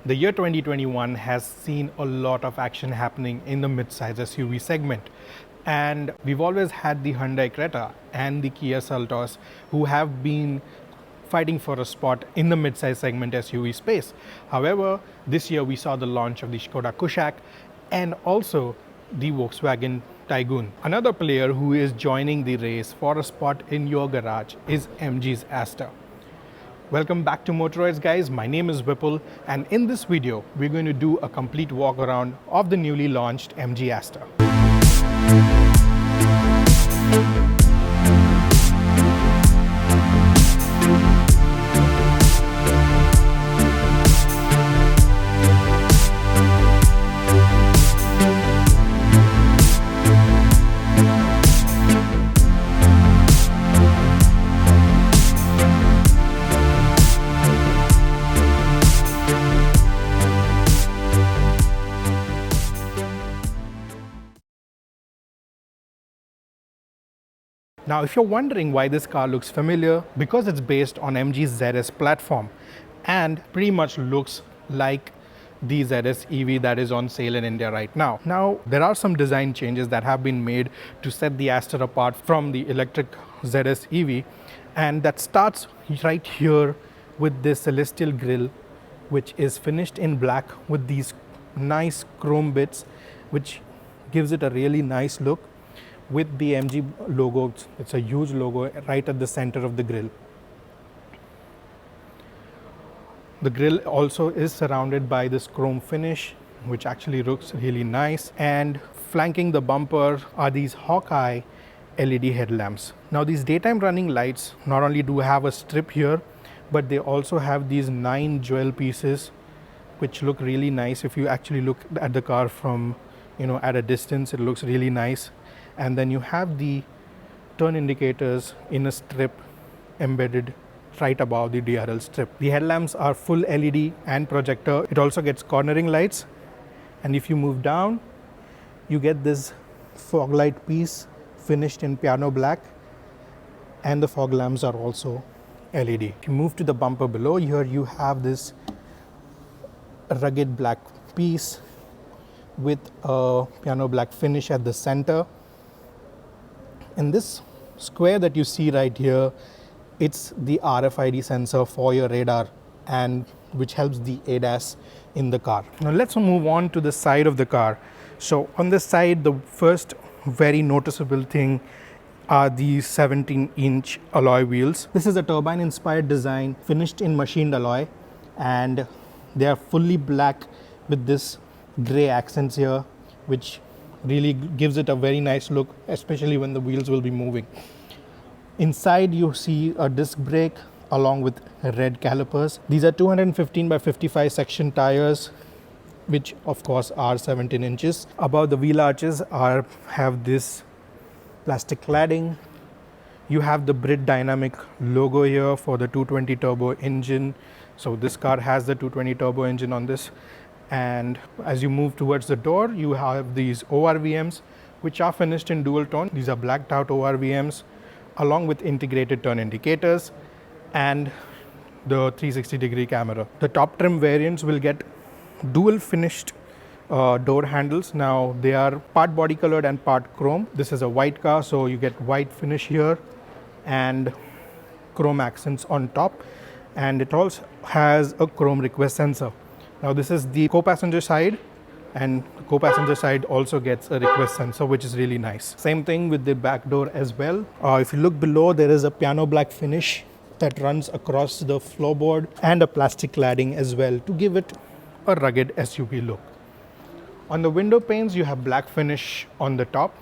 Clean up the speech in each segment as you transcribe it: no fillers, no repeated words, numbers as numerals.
The year 2021 has seen a lot of action happening in the mid-size SUV segment. And we've always had the Hyundai Creta and the Kia Seltos who have been fighting for a spot in the mid-size segment SUV space. However, this year we saw the launch of the Skoda Kushaq and also the Volkswagen Taigun. Another player who is joining the race for a spot in your garage is MG's Astor. Welcome back to Motoroids, guys. My name is Vipul, and in this video we're going to do a complete walk around of the newly launched MG Astor. Now, if you're wondering why this car looks familiar, because it's based on MG's ZS platform and pretty much looks like the ZS EV that is on sale in India right now. Now, there are some design changes that have been made to set the Astor apart from the electric ZS EV, and that starts right here with this celestial grille, which is finished in black with these nice chrome bits, which gives it a really nice look. With the MG logo, it's a huge logo right at the center of the grille. The grille also is surrounded by this chrome finish, which actually looks really nice. And flanking the bumper are these Hawkeye LED headlamps. Now, these daytime running lights not only do have a strip here, but they also have these 9 jewel pieces, which look really nice. If you actually look at the car from, at a distance, it looks really nice. And then you have the turn indicators in a strip embedded right above the DRL strip. The headlamps are full LED and projector. It also gets cornering lights. And if you move down, you get this fog light piece finished in piano black. And the fog lamps are also LED. If you move to the bumper below, here you have this rugged black piece with a piano black finish at the center. In this square that you see right here, it's the RFID sensor for your radar, and which helps the ADAS in the car. Now let's move on to the side of the car. So on the side, the first very noticeable thing are these 17-inch alloy wheels. This is a turbine-inspired design finished in machined alloy, and they are fully black with this gray accents here, which really gives it a very nice look, especially when the wheels will be moving. Inside you see a disc brake along with red calipers. These are 215 by 55 section tires, which of course are 17 inches. Above the wheel arches have this plastic cladding. You have the Brit Dynamic logo here for the 220 turbo engine. So this car has the 220 turbo engine on this. And as you move towards the door, you have these ORVMs, which are finished in dual tone. These are blacked out ORVMs, along with integrated turn indicators and the 360-degree camera. The top trim variants will get dual finished door handles. Now, they are part body colored and part chrome. This is a white car, so you get white finish here and chrome accents on top. And it also has a chrome request sensor. Now, this is the co-passenger side, and the co-passenger side also gets a request sensor, which is really nice. Same thing with the back door as well. If you look below, there is a piano black finish that runs across the floorboard and a plastic cladding as well to give it a rugged SUV look. On the window panes, you have black finish on the top,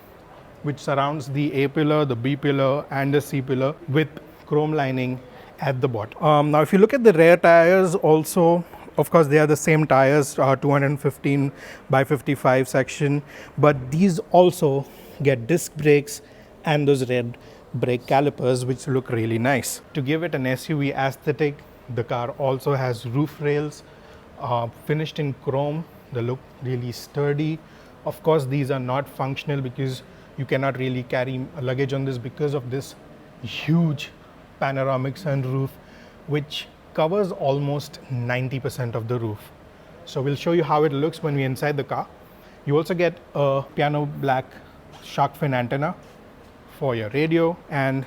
which surrounds the A pillar, the B pillar, and the C pillar with chrome lining at the bottom. Now, if you look at the rear tires also, of course, they are the same tires, 215 by 55 section, but these also get disc brakes and those red brake calipers, which look really nice. To give it an SUV aesthetic, the car also has roof rails finished in chrome. They look really sturdy. Of course, these are not functional because you cannot really carry luggage on this because of this huge panoramic sunroof, which covers almost 90% of the roof. So we'll show you how it looks when we're inside the car. You also get a piano black shark fin antenna for your radio, and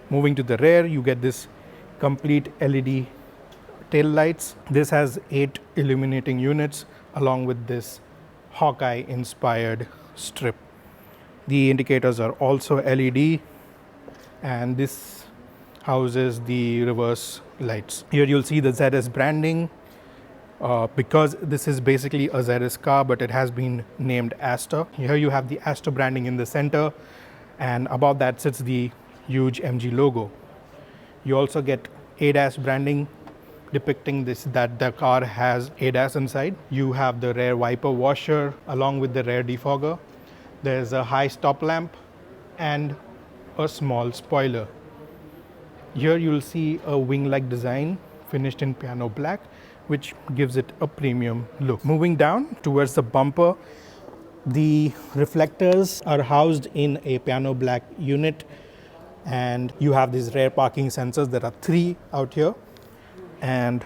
moving to the rear, you get this complete LED tail lights. This has 8 illuminating units along with this Hawkeye inspired strip. The indicators are also LED, and this houses the reverse lights. Here you'll see the ZS branding. Because this is basically a ZS car, but it has been named Astor. Here you have the Astor branding in the center, and above that sits the huge MG logo. You also get ADAS branding depicting this, that the car has ADAS inside. You have the rear wiper washer along with the rear defogger. There's a high stop lamp and a small spoiler. Here you'll see a wing-like design finished in piano black, which gives it a premium look. Moving down towards the bumper, the reflectors are housed in a piano black unit, and you have these rear parking sensors. There are 3 out here, and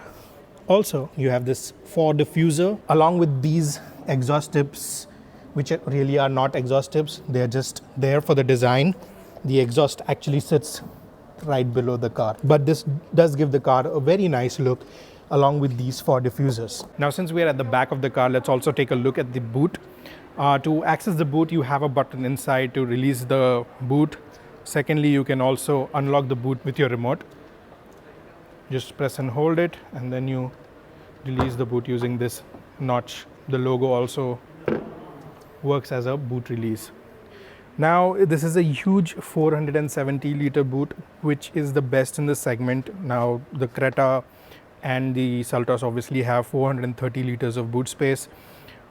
also you have this fog diffuser along with these exhaust tips, which really are not exhaust tips. They're just there for the design. The exhaust actually sits right below the car, but this does give the car a very nice look along with these 4 diffusers. Now, since we are at the back of the car, let's also take a look at the boot. To access the boot, you have a button inside to release the boot. Secondly, you can also unlock the boot with your remote. Just press and hold it, and then you release the boot using this notch. The logo also works as a boot release. Now, this is a huge 470 liter boot, which is the best in the segment. Now, the Creta and the Seltos obviously have 430 liters of boot space.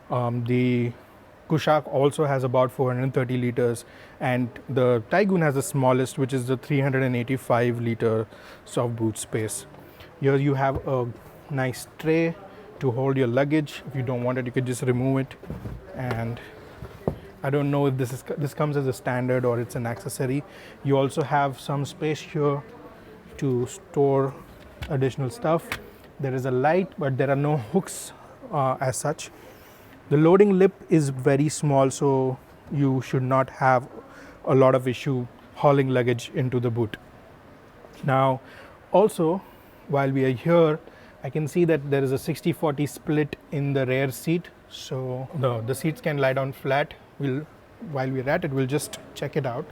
The Kushaq also has about 430 liters, and the Taigun has the smallest, which is the 385 liters of boot space. Here you have a nice tray to hold your luggage. If you don't want it, you could just remove it. And I don't know if this comes as a standard or it's an accessory. You also have some space here to store additional stuff. There is a light, but there are no hooks as such. The loading lip is very small, so you should not have a lot of issue hauling luggage into the boot. Now, also, while we are here, I can see that there is a 60-40 split in the rear seat. So the seats can lie down flat. While we're at it, we'll just check it out.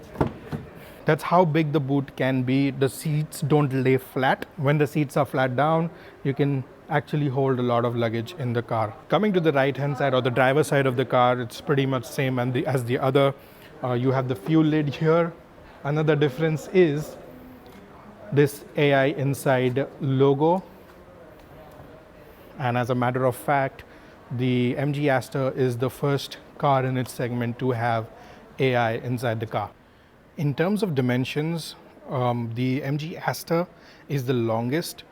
That's how big the boot can be. The seats don't lay flat. When the seats are flat down, you can actually hold a lot of luggage in the car. Coming to the right hand side or the driver's side of the car, it's pretty much same as the other. You have the fuel lid here. Another difference is this AI inside logo. And as a matter of fact, the MG Astor is the first car in its segment to have AI inside the car. In terms of dimensions, the MG Astor is the longest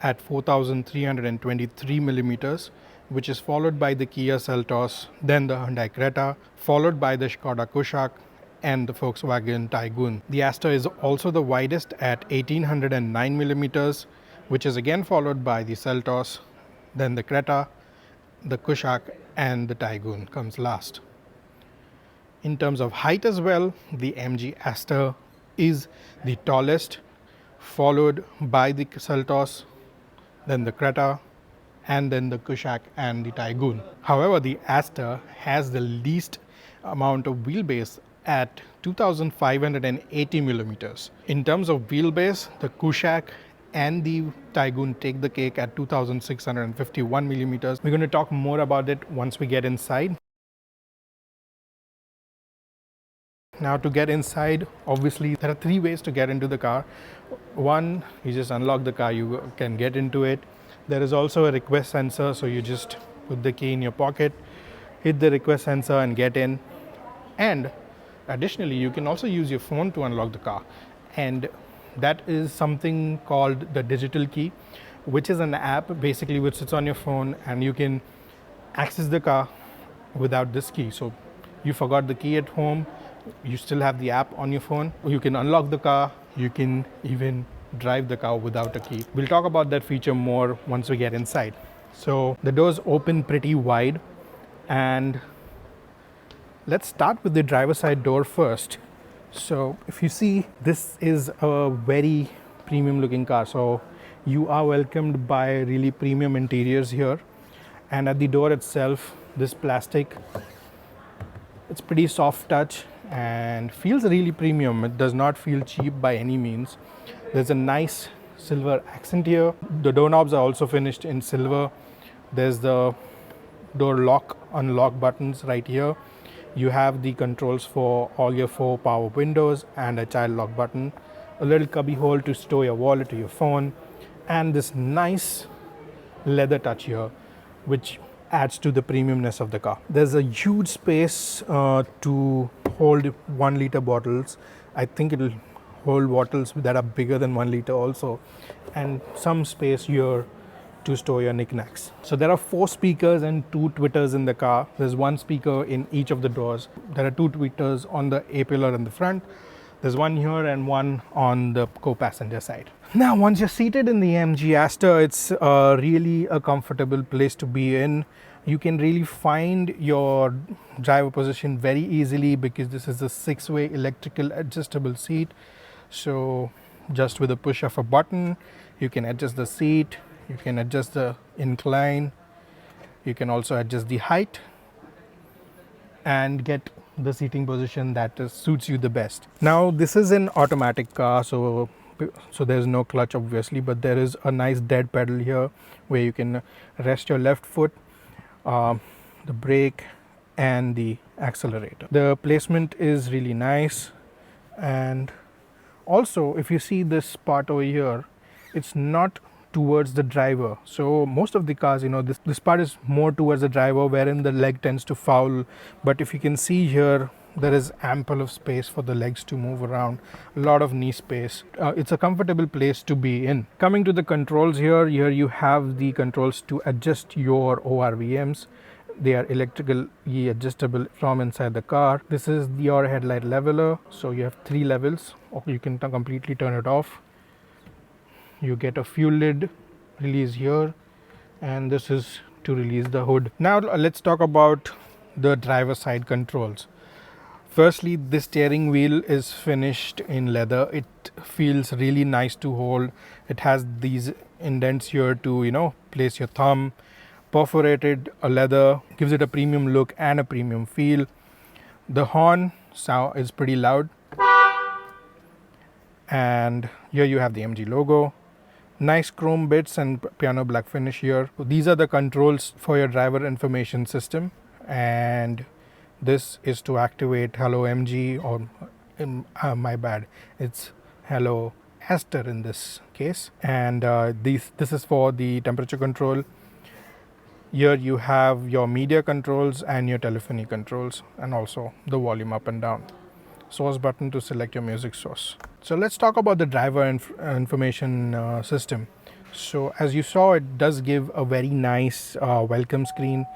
at 4,323 millimeters, which is followed by the Kia Seltos, then the Hyundai Creta, followed by the Skoda Kushaq and the Volkswagen Taigun. The Astor is also the widest at 1,809 millimeters, which is again followed by the Seltos, then the Creta, the Kushaq, and the Taigun comes last. In terms of height as well, the MG Astor is the tallest, followed by the Seltos, then the Creta, and then the Kushaq and the Taigun. However, the Astor has the least amount of wheelbase at 2,580 millimeters. In terms of wheelbase, the Kushaq and the Taigun take the cake at 2,651 millimeters. We're going to talk more about it once we get inside. Now, to get inside, obviously there are 3 ways to get into the car. One, you just unlock the car, you can get into it. There is also a request sensor, so you just put the key in your pocket, hit the request sensor and get in. And additionally, you can also use your phone to unlock the car. And that is something called the digital key, which is an app basically which sits on your phone, and you can access the car without this key. So you forgot the key at home, you still have the app on your phone. You can unlock the car, you can even drive the car without a key. We'll talk about that feature more once we get inside. So the doors open pretty wide, and let's start with the driver side door first. So if you see, this is a very premium looking car. So you are welcomed by really premium interiors here. And at the door itself, this plastic, it's pretty soft touch and feels really premium. It does not feel cheap by any means. There's a nice silver accent here. The doorknobs are also finished in silver. There's the door lock unlock buttons right here. You have the controls for all your 4 power windows and a child lock button, a little cubby hole to store your wallet or your phone, and this nice leather touch here, which adds to the premiumness of the car. There's a huge space to hold 1 liter bottles. I think it'll hold bottles that are bigger than 1 liter also, and some space here to store your knickknacks. So there are 4 speakers and 2 tweeters in the car. There's 1 speaker in each of the doors. There are 2 tweeters on the A-pillar in the front. There's 1 here and 1 on the co-passenger side. Now, once you're seated in the MG Astor, it's really a comfortable place to be in. You can really find your driver position very easily because this is a 6-way electrical adjustable seat. So just with a push of a button, you can adjust the seat. You can adjust the incline. You can also adjust the height and get the seating position that suits you the best. Now, this is an automatic car, so there's no clutch obviously, but there is a nice dead pedal here where you can rest your left foot, the brake and the accelerator. The placement is really nice, and also if you see this part over here, it's not towards the driver. So most of the cars, this part is more towards the driver, wherein the leg tends to foul. But if you can see here, there is ample of space for the legs to move around, a lot of knee space. It's a comfortable place to be in. Coming to the controls here you have the controls to adjust your ORVMs. They are electrically adjustable from inside the car. This is your headlight leveler, so you have 3 levels, or you can completely turn it off. You get a fuel lid release here, and this is to release the hood. Now let's talk about the driver side controls. Firstly, this steering wheel is finished in leather. It feels really nice to hold. It has these indents here to place your thumb. Perforated leather gives it a premium look and a premium feel. The horn sound is pretty loud, and here you have the MG logo. Nice chrome bits and piano black finish here. These are the controls for your driver information system, and this is to activate Hello MG, or my bad, it's Hello Astor in this case. And this is for the temperature control. Here you have your media controls and your telephony controls, and also the volume up and down. Source button to select your music source. So let's talk about the driver information system. So as you saw, it does give a very nice welcome screen.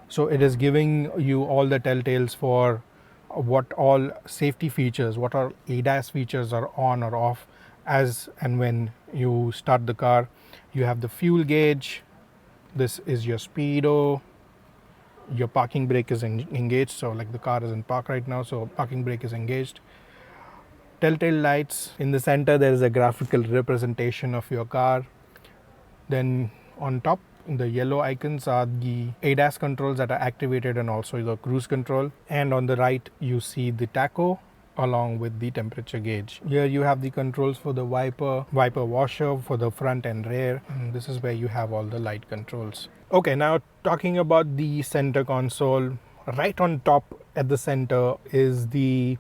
So it is giving you all the telltales for what all safety features, what all ADAS features are on or off as and when you start the car. You have the fuel gauge. This is your speedo. Your parking brake is engaged, so like the car is in park right now, so parking brake is engaged. Telltale lights. In the center there is a graphical representation of your car. Then on top, the yellow icons are the ADAS controls that are activated, and also the cruise control. And on the right you see the tacho along with the temperature gauge. Here you have the controls for the wiper washer for the front and rear, and this is where you have all the light controls. Okay, now talking about the center console, right on top at the center is the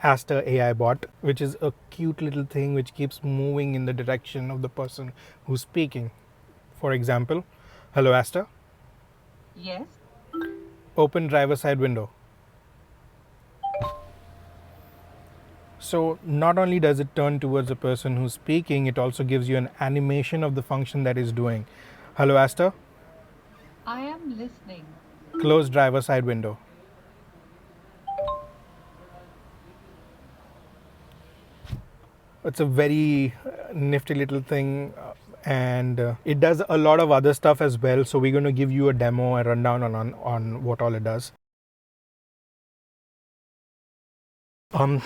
Astor AI bot, which is a cute little thing which keeps moving in the direction of the person who's speaking. For example, hello Astor. Yes. Open driver side window. So not only does it turn towards the person who's speaking, it also gives you an animation of the function that is doing. Hello Astor. I am listening. Close driver side window. It's a very nifty little thing. and it does a lot of other stuff as well. So we're going to give you a demo and rundown on what all it does.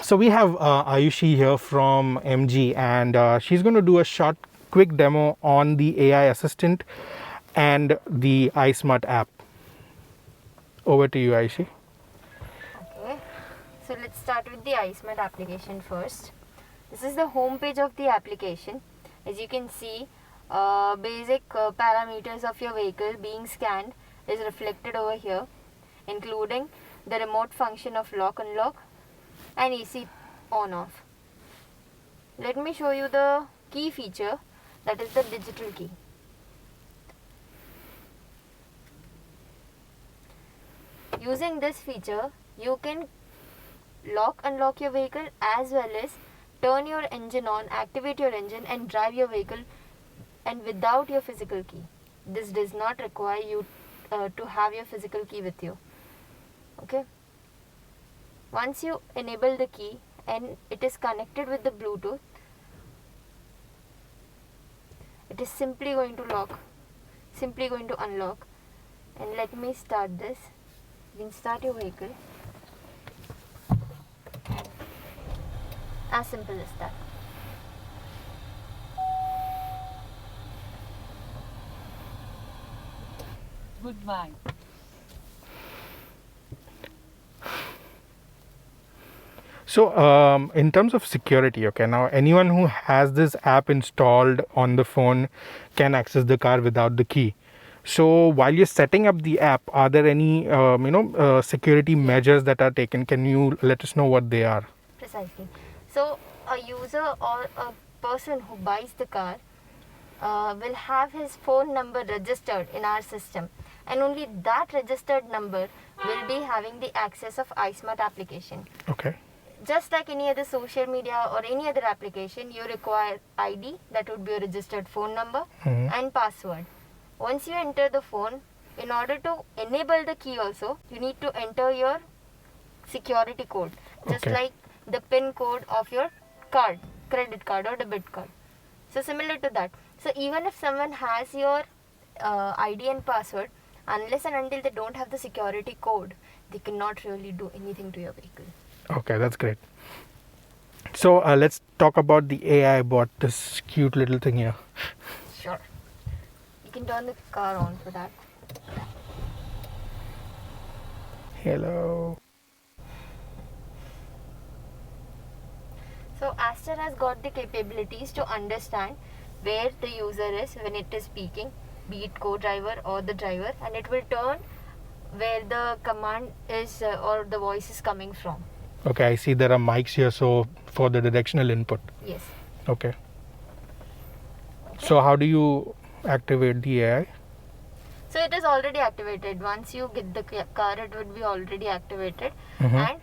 So we have Ayushi here from MG, and she's going to do a short, quick demo on the AI assistant and the iSmart app. Over to you, Ayushi. Okay, so let's start with the iSmart application first. This is the home page of the application. As you can see, basic parameters of your vehicle being scanned is reflected over here, including the remote function of lock unlock and AC on off. Let me show you the key feature, that is the digital key. Using this feature, you can lock unlock your vehicle as well as turn your engine on, activate your engine and drive your vehicle, and without your physical key. This does not require you to have your physical key with you. Okay. Once you enable the key and it is connected with the Bluetooth, it is simply going to lock, simply going to unlock. And let me start this. You can start your vehicle. As simple as that. Goodbye. So in terms of security, okay, now anyone who has this app installed on the phone can access the car without the key. So while you're setting up the app, are there any security measures that are taken? Can you let us know what they are? Precisely. So a user or a person who buys the car will have his phone number registered in our system, and only that registered number will be having the access of iSmart application. Okay. Just like any other social media or any other application, you require ID, that would be a registered phone number, and password. Once you enter the phone, in order to enable the key also, you need to enter your security code, just like the PIN code of your card, credit card or debit card. So similar to that. So even if someone has your ID and password, unless and until they don't have the security code, they cannot really do anything to your vehicle. Okay, that's great. So let's talk about the AI bot, this cute little thing here. Sure. You can turn the car on for that. Hello. So Astor has got the capabilities to understand where the user is when it is speaking, be it co-driver or the driver, and it will turn where the command is or the voice is coming from. Okay, I see there are mics here, so for the directional input. Yes. Okay. So how do you activate the AI? So it is already activated. Once you get the car, it would be already activated, and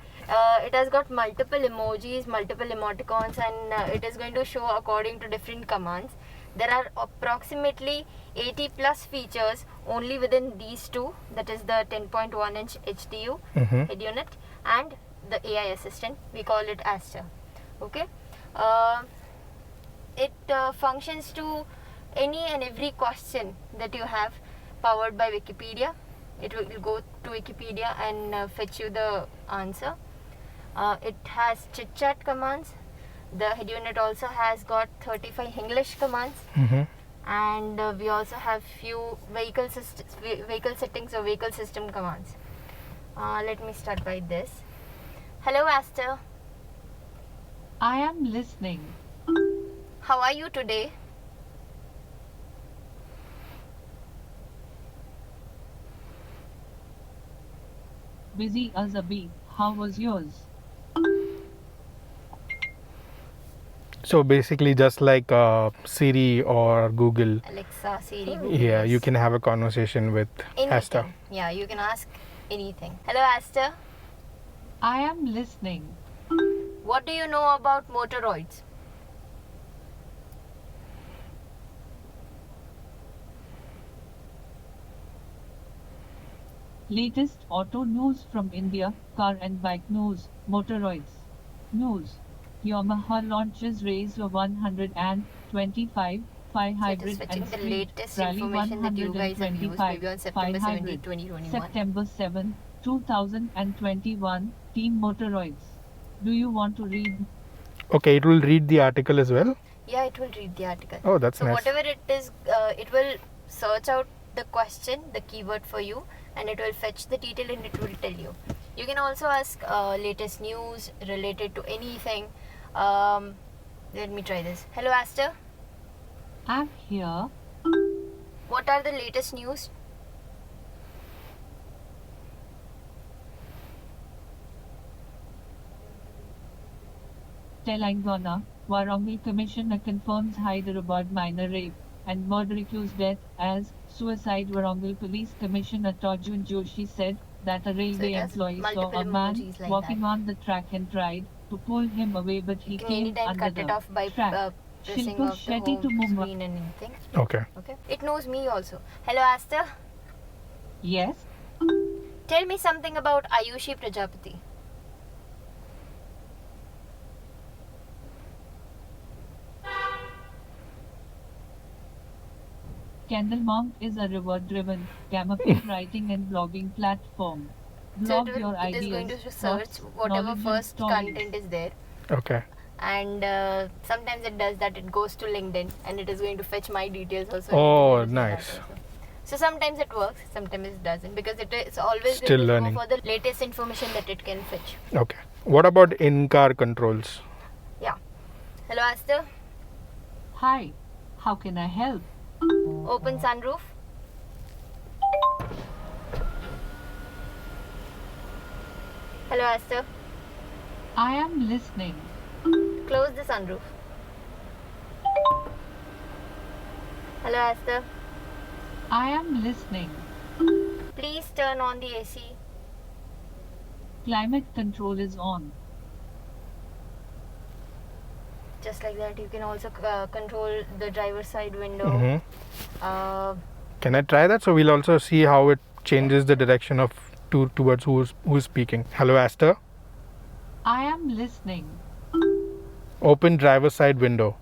it has got multiple emojis, multiple emoticons, and it is going to show according to different commands. There are approximately 80 plus features only within these two, that is the 10.1 inch HDU head unit and the AI assistant. We call it Astor. Okay. It functions to any and every question that you have, powered by Wikipedia. It will go to Wikipedia and fetch you the answer. It has chit chat commands. The head unit also has got 35 English commands, and we also have few vehicle settings or vehicle system commands. Let me start by this. Hello Astor, I am listening. how are you today? Busy as a bee. How was yours? So basically just like Siri or Google. Alexa, Siri, Google. Yeah, you can have a conversation with anything. Astor. Yeah, you can ask anything. Hello Astor, I am listening. what do you know about Motoroids? Latest auto news from India, car and bike news, Motoroids. News. Yamaha launches Race 125 Phi So it is Hybrid fetching and the Street latest Rally information that you guys have used 125. maybe on Phi September 17, Hybrid. 2021. September 7, 2021. Team Motoroids. Do you want to read? Okay, it will read the article as well. Yeah, it will read the article. Oh, that's so nice. whatever it is, it will search out the question, the keyword for you, and it will fetch the detail and it will tell you. You can also ask latest news related to anything. Let me try this. Hello, Astor. I'm here. What are the latest news? Telangana, Warangal Commissioner confirms Hyderabad minor rape and murder accused death as suicide. Warangal Police Commissioner Taigun Joshi said that a railway it has employee saw multiple a man emojis like walking that. on the track and tried to pull him away, but he You can came anytime under cut it the off by track. pressing Shilpa off the Shetty to home Mumbai. screen and anything. Okay. Okay. It knows me also. Hello, Astor. Yes, Tell me something about Ayushi Prajapati. Candle Monk is a reward-driven campaign writing and blogging platform. Blog your it is going ideas, to search thoughts, whatever knowledge and first stories. content is there. Okay. And sometimes it does that, it goes to LinkedIn and it is going to fetch my details also. Oh, and it is going to nice. see that also. So sometimes it works, sometimes it doesn't, because it's always Still going learning. to go for the latest information that it can fetch. Okay. What about in-car controls? Yeah. Hello, Astor. Hi, how can I help? Open sunroof. Hello, Astor. I am listening. Close the sunroof. Hello, Astor. I am listening. Please turn on the AC. Climate control is on. Just like that, you can also control the driver's side window. Mm-hmm. Can I try that? So we'll also see how it changes the direction of towards who's speaking. Hello, Astor. I am listening. Open driver's side window.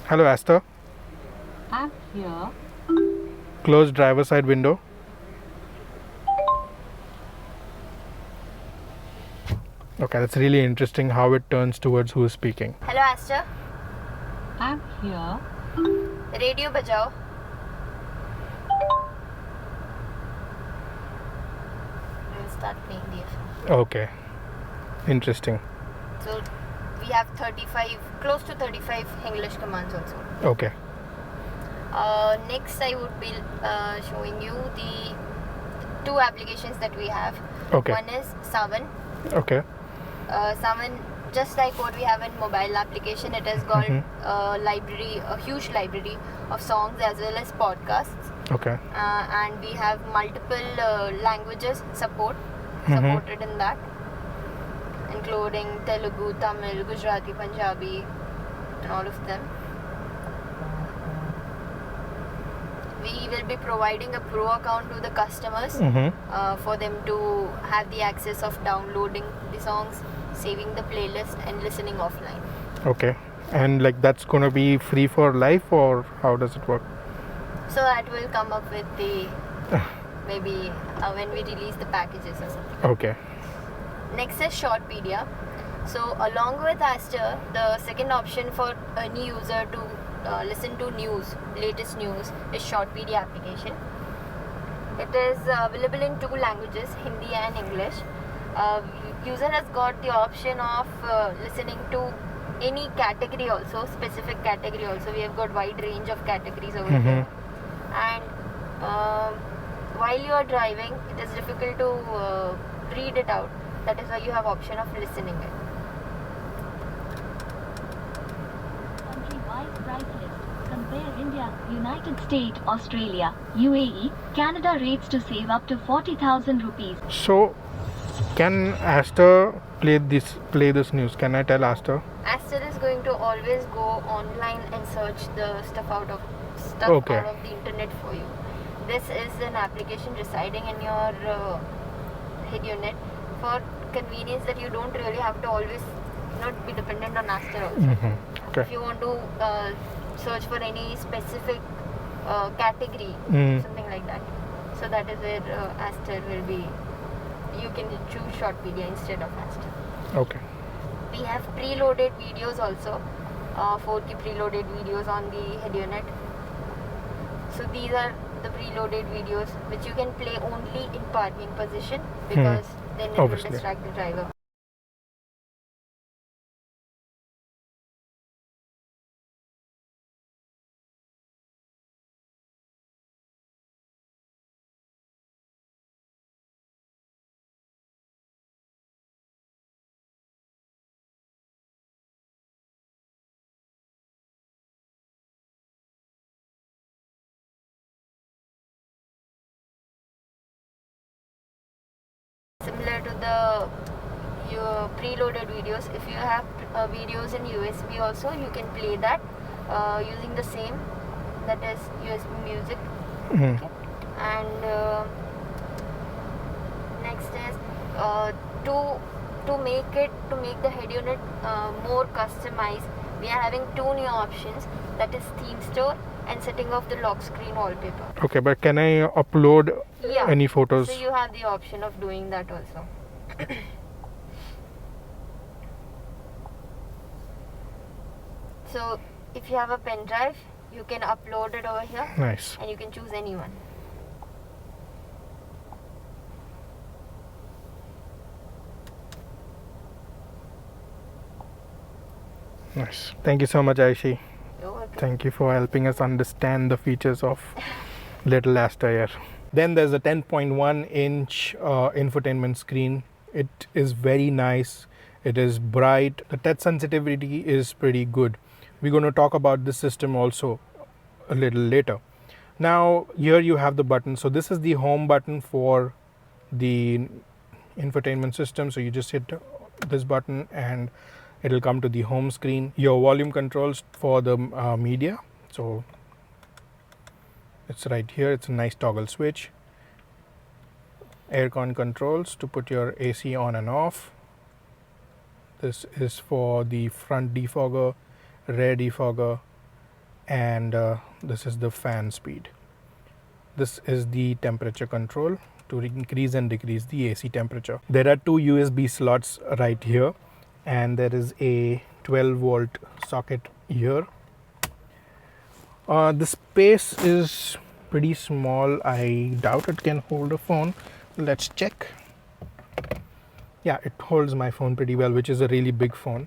Hello, Astor. I'm here. Close driver's side window. Okay, that's really interesting how it turns towards who's speaking. Hello, Astor. I'm here. Radio bajao. We'll start playing the FM. Okay. Interesting. So we have 35, close to 35 English commands also. Okay. Next, I would be showing you the two applications that we have. Okay. One is Savan. Okay. Savan, just like what we have in mobile application, it has got a huge library of songs as well as podcasts. Okay. And we have multiple languages supported in that, including Telugu, Tamil, Gujarati, Punjabi, and all of them. We will be providing a pro account to the customers for them to have the access of downloading the songs, saving the playlist, and listening offline. Okay. And like that's gonna be free for life, or how does it work? So that will come up with the maybe when we release the packages or something. Okay. Next is Shortpedia. So along with Astor, the second option for any user to listen to latest news is Shortpedia application. It is available in two languages, Hindi and English. User has got the option of listening to any category also, specific category also. We have got wide range of categories over here. And while you are driving, it is difficult to read it out. That is why you have option of listening it. Country-wide price list. Compare India, United States, Australia, UAE, Canada rates to save up to 40,000 rupees. So, can Astor play this news? Can I tell Astor? Astor is going to always go online and search the stuff out of the internet for you. This is an application residing in your head unit for convenience, that you don't really have to always not be dependent on Astor also. Okay. If you want to search for any specific category, something like that. So that is where Astor will be. You can choose short video instead of Astor. Okay. We have preloaded videos also, 4K preloaded videos on the head unit. So these are the preloaded videos which you can play only in parking position, because then it Obviously. will distract the driver. Similar to the your preloaded videos, if you have videos in USB also, you can play that using the same, that is USB music. Okay. And next is to make the head unit more customized, we are having two new options, that is theme store and setting off the lock screen wallpaper. Okay, but can I upload any photos? So you have the option of doing that also. So if you have a pen drive, you can upload it over here. Nice. And you can choose anyone. Nice. Thank you so much, Aishi. You're welcome. Thank you for helping us understand the features of little Astor here. Then there's a 10.1 inch infotainment screen. It is very nice. It is bright. The touch sensitivity is pretty good. We're going to talk about this system also a little later. Now here you have the button. So this is the home button for the infotainment system. So you just hit this button and it'll come to the home screen. Your volume controls for the media. So it's right here. It's a nice toggle switch. Aircon controls to put your AC on and off. This is for the front defogger, rear defogger, and this is the fan speed. This is the temperature control to increase and decrease the AC temperature. There are two USB slots right here, and there is a 12 volt socket here. The space is pretty small. I doubt it can hold a phone. Let's check. Yeah, it holds my phone pretty well, which is a really big phone.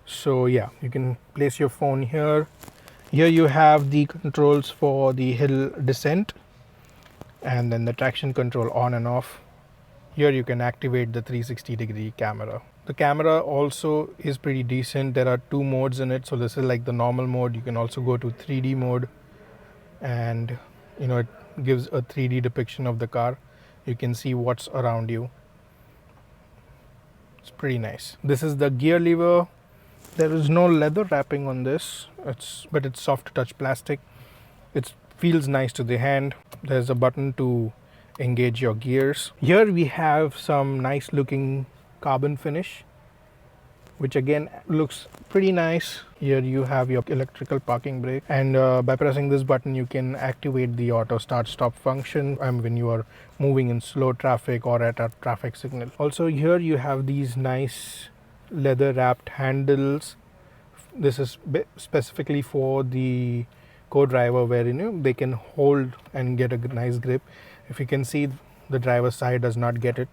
So yeah, you can place your phone here. Here you have the controls for the hill descent, and then the traction control on and off. Here you can activate the 360-degree camera. The camera also is pretty decent. There are two modes in it. So this is like the normal mode. You can also go to 3D mode, and it gives a 3D depiction of the car. You can see what's around you. It's pretty nice. This is the gear lever. There is no leather wrapping on this, but it's soft touch plastic. It feels nice to the hand. There's a button to engage your gears. Here we have some nice looking carbon finish, which again looks pretty nice. Here you have your electrical parking brake, and by pressing this button you can activate the auto start stop function when you are moving in slow traffic or at a traffic signal. Also here you have these nice leather wrapped handles. This is specifically for the co-driver, where they can hold and get a nice grip. If you can see, the driver's side does not get it,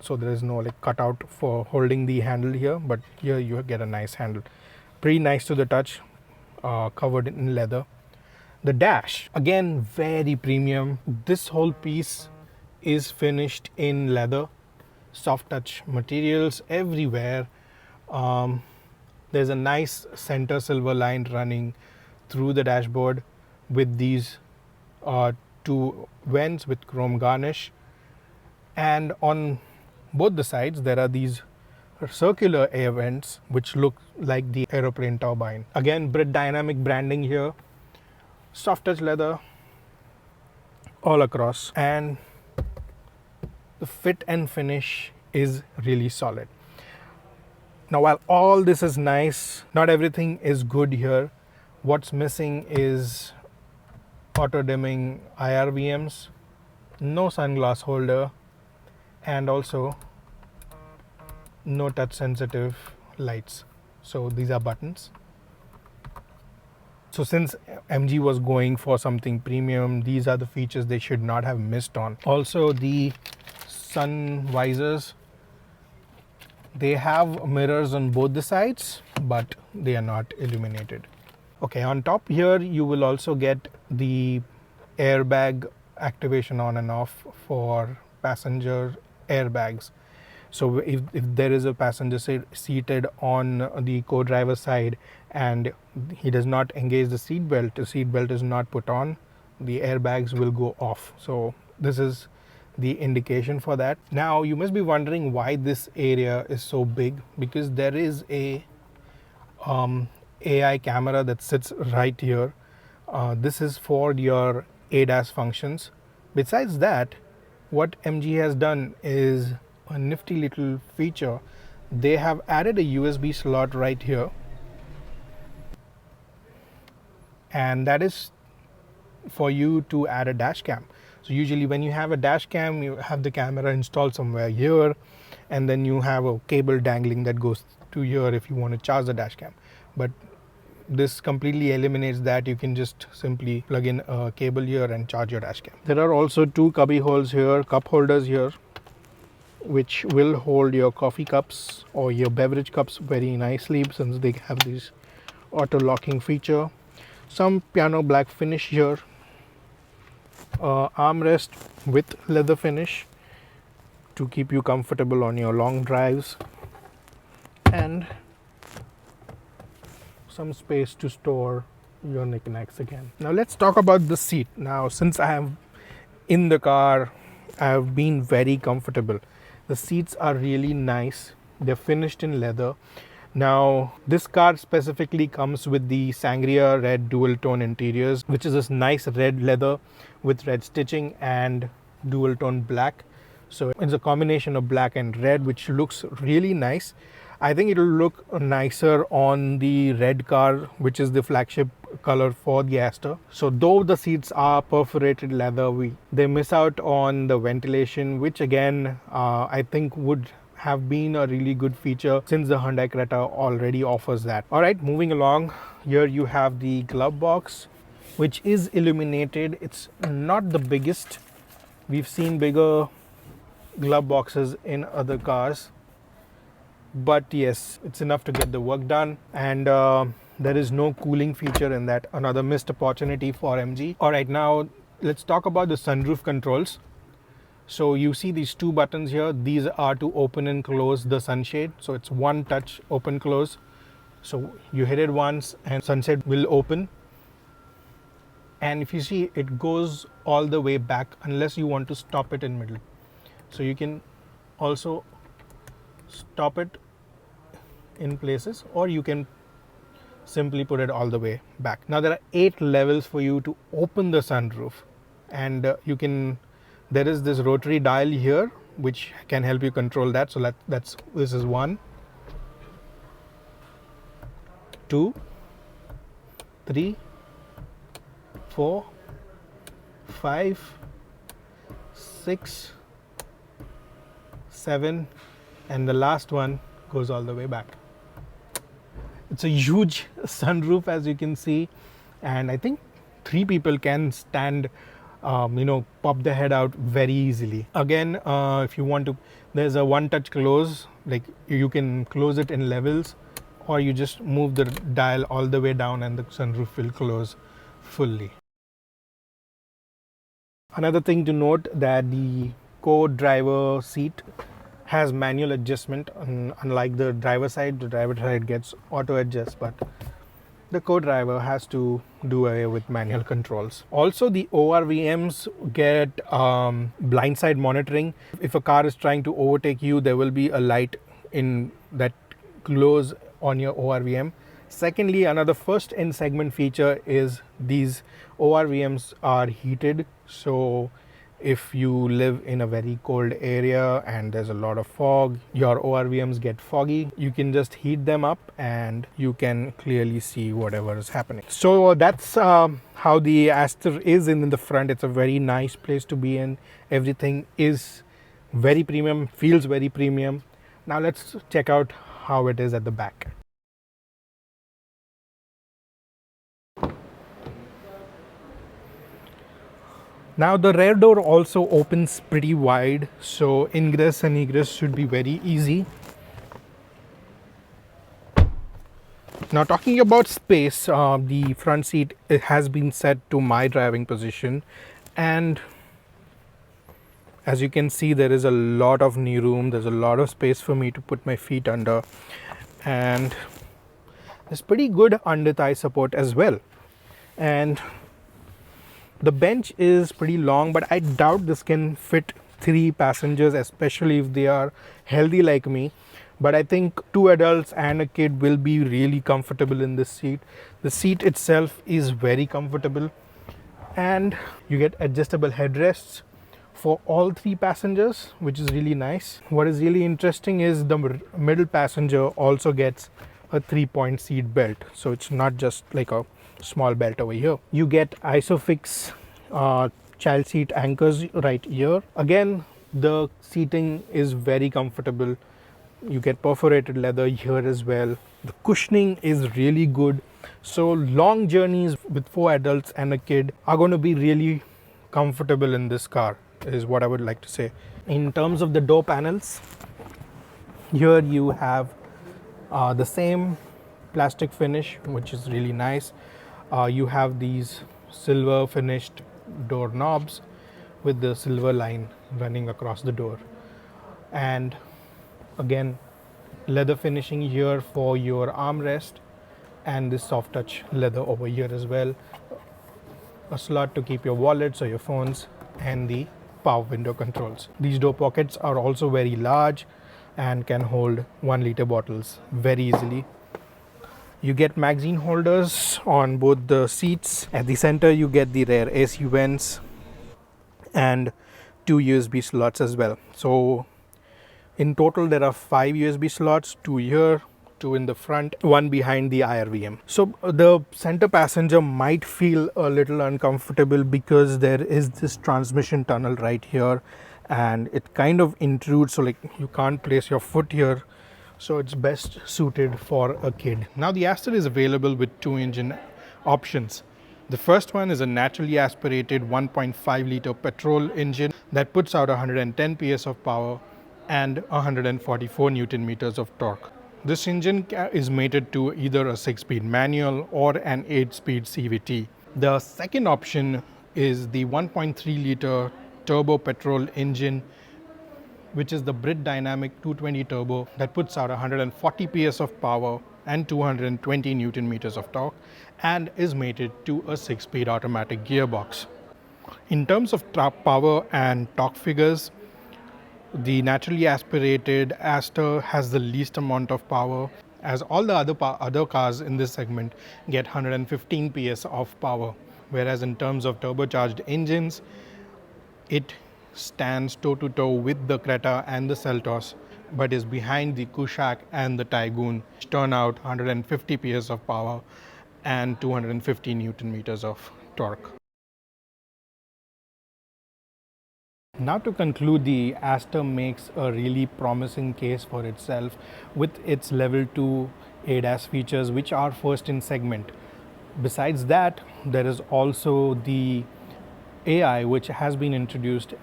so there is no like cutout for holding the handle here, but here you get a nice handle. Pretty nice to the touch, covered in leather. The dash, again very premium. This whole piece is finished in leather, soft touch materials everywhere. There's a nice center silver line running through the dashboard with these two vents with chrome garnish, and on both the sides there are these circular air vents which look like the aeroplane turbine. Again, Brit Dynamic branding here, soft touch leather all across, and the fit and finish is really solid. Now, while all this is nice, not everything is good here. What's missing is auto dimming IRVMs, no sunglass holder, and also no touch sensitive lights. So these are buttons. So since MG was going for something premium, these are the features they should not have missed on. Also, the sun visors, they have mirrors on both the sides, but they are not illuminated. Okay, on top here you will also get the airbag activation on and off for passenger airbags. So if there is a passenger seated on the co-driver side and he does not engage the seat belt is not put on, the airbags will go off. So this is the indication for that. Now you must be wondering why this area is so big, because there is a AI camera that sits right here. This is for your ADAS functions. Besides that, what MG has done is a nifty little feature. They have added a USB slot right here, and that is for you to add a dash cam. So usually when you have a dash cam, you have the camera installed somewhere here, and then you have a cable dangling that goes to here if you want to charge the dash cam. But this completely eliminates that. You can just simply plug in a cable here and charge your dash cam. There are also two cubby holes here, cup holders here, which will hold your coffee cups or your beverage cups very nicely, since they have this auto locking feature. Some piano black finish here, armrest with leather finish to keep you comfortable on your long drives, and some space to store your knickknacks again. Now let's talk about the seat. Now, since I am in the car, I have been very comfortable. The seats are really nice. They're finished in leather. Now, this car specifically comes with the Sangria red dual tone interiors, which is this nice red leather with red stitching and dual tone black. So it's a combination of black and red, which looks really nice. I think it will look nicer on the red car, which is the flagship color for the Astor. So though the seats are perforated leather, they miss out on the ventilation, which again I think would have been a really good feature, since the Hyundai Creta already offers that. Alright, moving along, here you have the glove box, which is illuminated. It's not the biggest. We've seen bigger glove boxes in other cars, but yes, it's enough to get the work done. And there is no cooling feature in that, another missed opportunity for MG. Alright, now let's talk about the sunroof controls. So you see these two buttons here. These are to open and close the sunshade. So it's one touch open close. So you hit it once and sunshade will open. And if you see, it goes all the way back unless you want to stop it in middle. So you can also stop it in places, or you can simply put it all the way back. Now there are 8 levels for you to open the sunroof, and there is this rotary dial here which can help you control that. So this is 1, 2, 3, 4, 5, 6, 7, and the last one goes all the way back. It's a huge sunroof, as you can see, and I think 3 people can stand, pop their head out very easily. Again, if you want to, there's a one touch close, like you can close it in levels, or you just move the dial all the way down and the sunroof will close fully. Another thing to note, that the co-driver seat has manual adjustment. Unlike the driver side gets auto adjust, but the co-driver has to do away with manual controls. Also, the ORVMs get blindside monitoring. If a car is trying to overtake you, there will be a light in that glows on your ORVM. Secondly, another first in segment feature is these ORVMs are heated. So if you live in a very cold area and there's a lot of fog, your ORVMs get foggy, you can just heat them up and you can clearly see whatever is happening. So that's how the Astor is in the front. It's a very nice place to be in. Everything is very premium, feels very premium. Now let's check out how it is at the back. Now the rear door also opens pretty wide, so ingress and egress should be very easy. Now talking about space, the front seat, it has been set to my driving position, and as you can see, there is a lot of knee room. There's a lot of space for me to put my feet under, and there's pretty good under thigh support as well. And the bench is pretty long, but I doubt this can fit 3 passengers, especially if they are healthy like me. But I think 2 adults and a kid will be really comfortable in this seat. The seat itself is very comfortable, and you get adjustable headrests for all 3 passengers, which is really nice. What is really interesting is the middle passenger also gets a 3-point seat belt, so it's not just like a small belt over here. You get Isofix child seat anchors right here. Again, the seating is very comfortable. You get perforated leather here as well. The cushioning is really good. So long journeys with 4 adults and a kid are going to be really comfortable in this car, is what I would like to say. In terms of the door panels, here you have the same plastic finish, which is really nice. You have these silver finished door knobs with the silver line running across the door, and again leather finishing here for your armrest, and this soft touch leather over here as well. A slot to keep your wallets or your phones, and the power window controls. These door pockets are also very large and can hold 1-liter bottles very easily. You get magazine holders on both the seats. At the center you get the rear AC vents and 2 USB slots as well. So in total there are 5 USB slots, 2 here, 2 in the front, 1 behind the IRVM. So the center passenger might feel a little uncomfortable because there is this transmission tunnel right here, and it kind of intrudes, so like you can't place your foot here. So it's best suited for a kid. Now the Astor is available with 2 engine options. The first one is a naturally aspirated 1.5-liter petrol engine that puts out 110 PS of power and 144 Newton meters of torque. This engine is mated to either a 6-speed manual or an 8-speed CVT. The second option is the 1.3-liter turbo petrol engine, which is the Brit Dynamics 220 turbo that puts out 140 PS of power and 220 Newton meters of torque, and is mated to a 6-speed automatic gearbox. In terms of power and torque figures, the naturally aspirated Astor has the least amount of power, as all the other cars in this segment get 115 PS of power, whereas in terms of turbocharged engines, it stands toe-to-toe with the Creta and the Seltos, but is behind the Kushaq and the Taigun, which turn out 150 PS of power and 250 Newton meters of torque. Now to conclude, the Astor makes a really promising case for itself with its level 2 ADAS features, which are first in segment. Besides that, there is also the AI, which has been introduced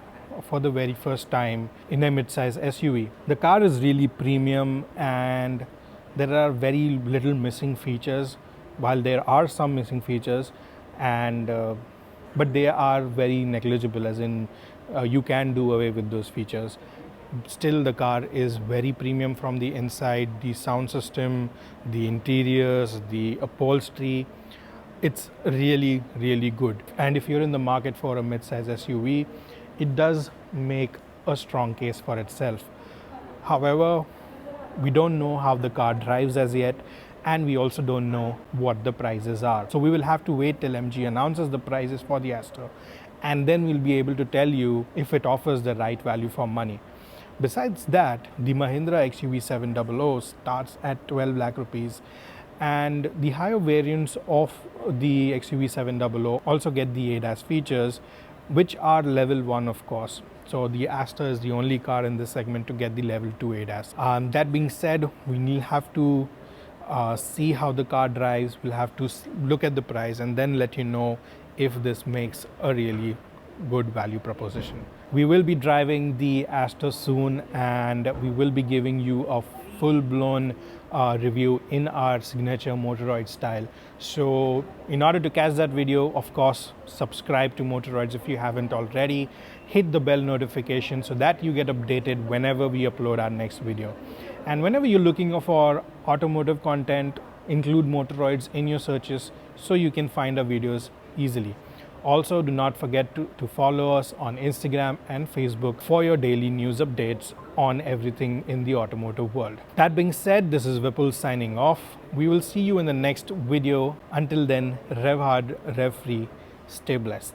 for the very first time in a mid-size SUV. The car is really premium, and there are very little missing features, while there are some missing features, and but they are very negligible, as in you can do away with those features. Still, the car is very premium from the inside. The sound system, the interiors, the upholstery, it's really, really good. And if you're in the market for a mid-size SUV, it does make a strong case for itself. However, we don't know how the car drives as yet, and we also don't know what the prices are. So we will have to wait till MG announces the prices for the Astor, and then we'll be able to tell you if it offers the right value for money. Besides that, the Mahindra XUV 700 starts at 12 lakh rupees, and the higher variants of the XUV 700 also get the ADAS features, which are level 1 of course. So the Astor is the only car in this segment to get the level 2 ADAS. That being said, we will have to see how the car drives. We'll have to look at the price and then let you know if this makes a really good value proposition. We will be driving the Astor soon, and we will be giving you a full-blown review in our signature Motoroids style. So in order to catch that video, of course, subscribe to Motoroids if you haven't already. Hit the bell notification so that you get updated whenever we upload our next video. And whenever you're looking for automotive content, include Motoroids in your searches so you can find our videos easily. Also, do not forget to follow us on Instagram and Facebook for your daily news updates on everything in the automotive world. That being said, this is Vipul signing off. We will see you in the next video. Until then, rev hard, rev free, stay blessed.